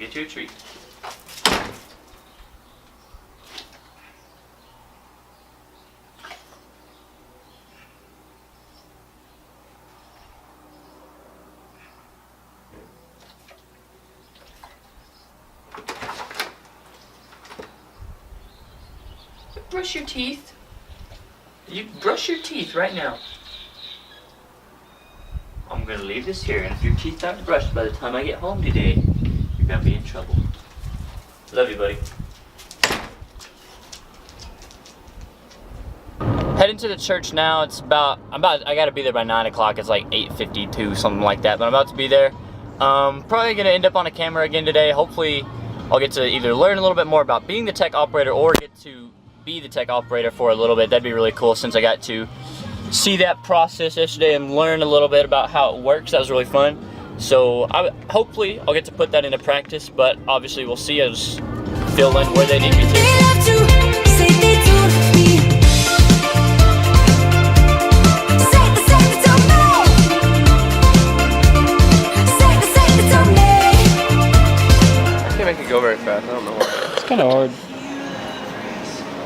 get you a treat. Brush your teeth. You brush your teeth right now. I'm gonna leave this here, and if your teeth aren't brushed by the time I get home today, you're gonna be in trouble. Love you, buddy. Heading to the church now. It's I gotta be there by 9 o'clock. It's like 8:52, something like that. But I'm about to be there. Probably gonna end up on a camera again today. Hopefully, I'll get to either learn a little bit more about being the tech operator or get to be the tech operator for a little bit. That'd be really cool since I got to see that process yesterday and learn a little bit about how it works. That was really fun. So hopefully I'll get to put that into practice, but obviously we'll see as fill in where they need me to. I can't make it go very fast. I don't know why. It's kind of hard.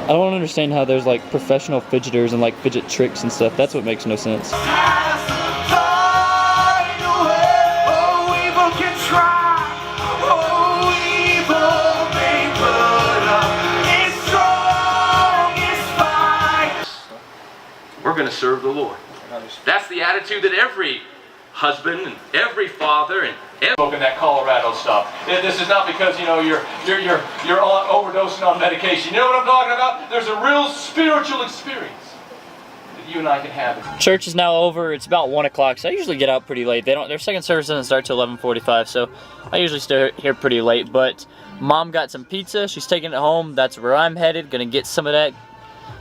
I don't understand how there's like professional fidgeters and like fidget tricks and stuff. That's what makes no sense. We're going to serve the Lord. That's the attitude that every husband and every father and smoking that Colorado stuff. This is not because you're overdosing on medication. You know what I'm talking about? There's a real spiritual experience that you and I can have. Church is now over. It's about 1 o'clock, so I usually get out pretty late. Their second service doesn't start till 11:45, so I usually stay here pretty late. But Mom got some pizza. She's taking it home. That's where I'm headed. Gonna get some of that.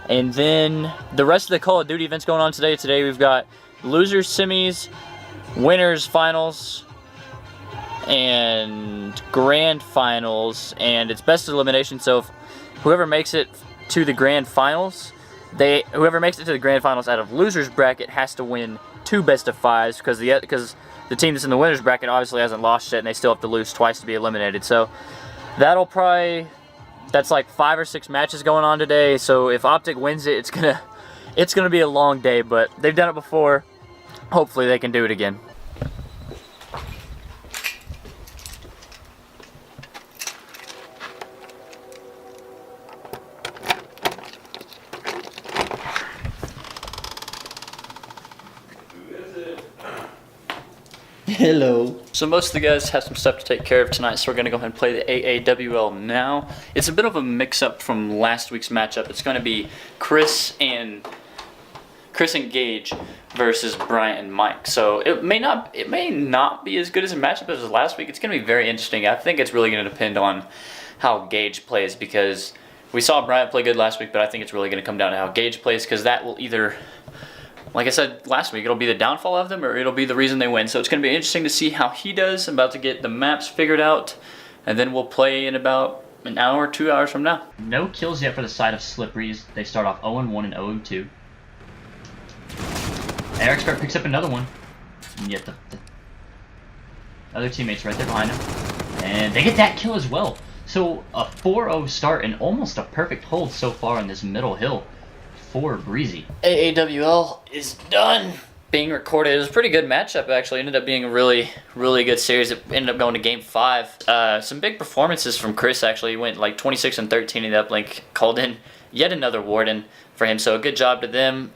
And then the rest of the Call of Duty events going on today. Today we've got losers semis, winners finals, and grand finals, and it's best of elimination. So if whoever makes it to the grand finals, whoever makes it to the grand finals out of losers bracket has to win 2 best of 5s because the team that's in the winners bracket obviously hasn't lost yet, and they still have to lose twice to be eliminated. So that's like 5 or 6 matches going on today. So if Optic wins it, it's gonna be a long day, but they've done it before. Hopefully they can do it again. Hello. So most of the guys have some stuff to take care of tonight, so we're going to go ahead and play the AAWL now. It's a bit of a mix-up from last week's matchup. It's going to be Chris and Gage versus Bryant and Mike. So it may not be as good as a matchup as last week. It's going to be very interesting. I think it's really going to depend on how Gage plays, because we saw Bryant play good last week, but I think it's really going to come down to how Gage plays, because that will either, like I said last week, it'll be the downfall of them or it'll be the reason they win. So it's going to be interesting to see how he does. I'm about to get the maps figured out, and then we'll play in about an hour, 2 hours from now. No kills yet for the side of Slipperies. They start off 0-1 and 0-2. Ericspert picks up another one, and yet the other teammates right there behind him. And they get that kill as well. So a 4-0 start and almost a perfect hold so far in this middle hill for Breezy. AAWL is done being recorded. It was a pretty good matchup, actually. It ended up being a really, really good series. It ended up going to game 5. Some big performances from Chris, actually. He went like 26 and 13 in the uplink. Called in yet another Warden for him, so a good job to them.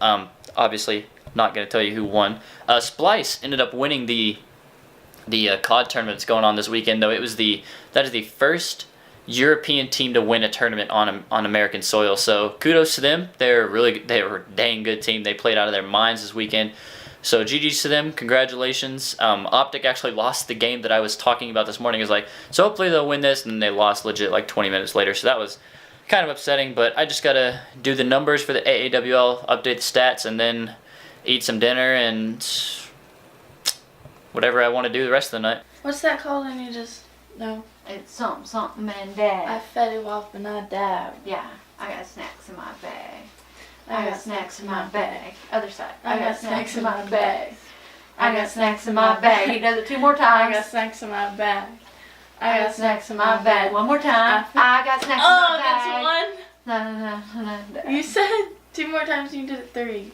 Obviously, not going to tell you who won. Splice ended up winning the COD tournament that's going on this weekend, though. That is the first European team to win a tournament on American soil. So kudos to them. They were a dang good team. They played out of their minds this weekend. So GG's to them. Congratulations. Optic actually lost the game that I was talking about this morning. It was like, so hopefully they'll win this, and then they lost legit like 20 minutes later. So that was kind of upsetting, but I just gotta do the numbers for the AAWL, update the stats, and then eat some dinner and whatever I want to do the rest of the night. What's that called? And you just no. It's something and dad. I fed it off and I died. Yeah, I got snacks in my bag. I got snacks in my bag. Other side. I got snacks in my bag. I got snacks in my bag. You does it 2 more times. I got snacks in my bag. I got snacks in my bag. One more time. I got snacks Oh, in my bag. that's one. One. You said 2 more times and you did it 3.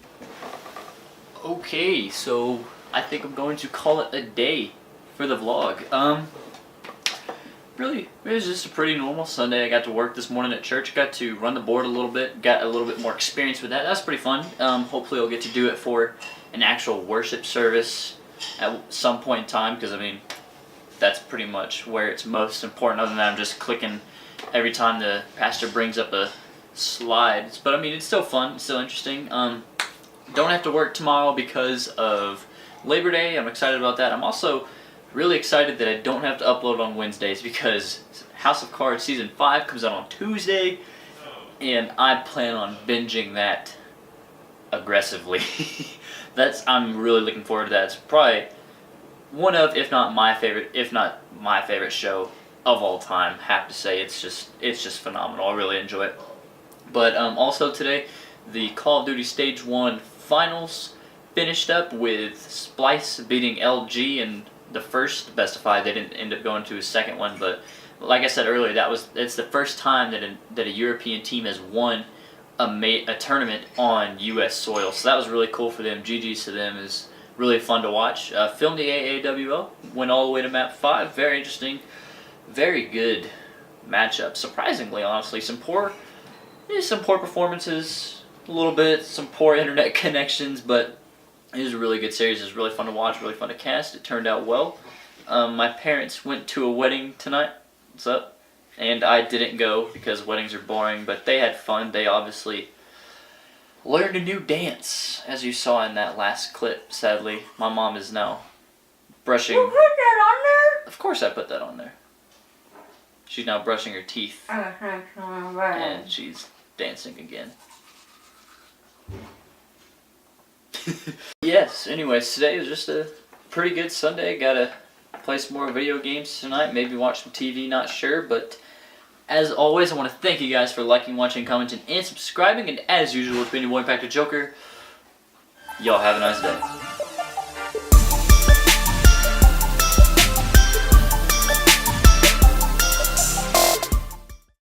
Okay, so I think I'm going to call it a day for the vlog. Really, it was just a pretty normal Sunday. I got to work this morning at church, got to run the board a little bit, got a little bit more experience with that. That's pretty fun. Hopefully I'll get to do it for an actual worship service at some point in time, because I mean, that's pretty much where it's most important, other than I'm just clicking every time the pastor brings up a slide. But I mean, it's still fun, it's still interesting. Don't have to work tomorrow because of Labor Day. I'm excited about that. I'm also really excited that I don't have to upload on Wednesdays, because House of Cards Season 5 comes out on Tuesday, and I plan on binging that aggressively. I'm really looking forward to that. It's probably one of, if not my favorite show of all time. Have to say, it's just phenomenal. I really enjoy it. But also today, the Call of Duty Stage 1 finals finished up with Splice beating LG in the first best of 5. They didn't end up going to a second one, but like I said earlier, it's the first time that a European team has won a tournament on U.S. soil. So that was really cool for them. GG's to them. Is really fun to watch. Filmed the AAWL, went all the way to map 5. Very interesting, very good matchup. Surprisingly, honestly, some poor performances, a little bit, some poor internet connections, but it was a really good series. It was really fun to watch, really fun to cast. It turned out well. My parents went to a wedding tonight. What's up? And I didn't go because weddings are boring, but they had fun. They obviously learned a new dance, as you saw in that last clip, sadly. My mom is now brushing... You put that on there? Of course I put that on there. She's now brushing her teeth, and she's dancing again. Yes, anyways, today was just a pretty good Sunday. Gotta play some more video games tonight, maybe watch some TV, not sure, but as always, I want to thank you guys for liking, watching, commenting, and subscribing, and as usual, it's been your boy, Impact Joker. Y'all have a nice day.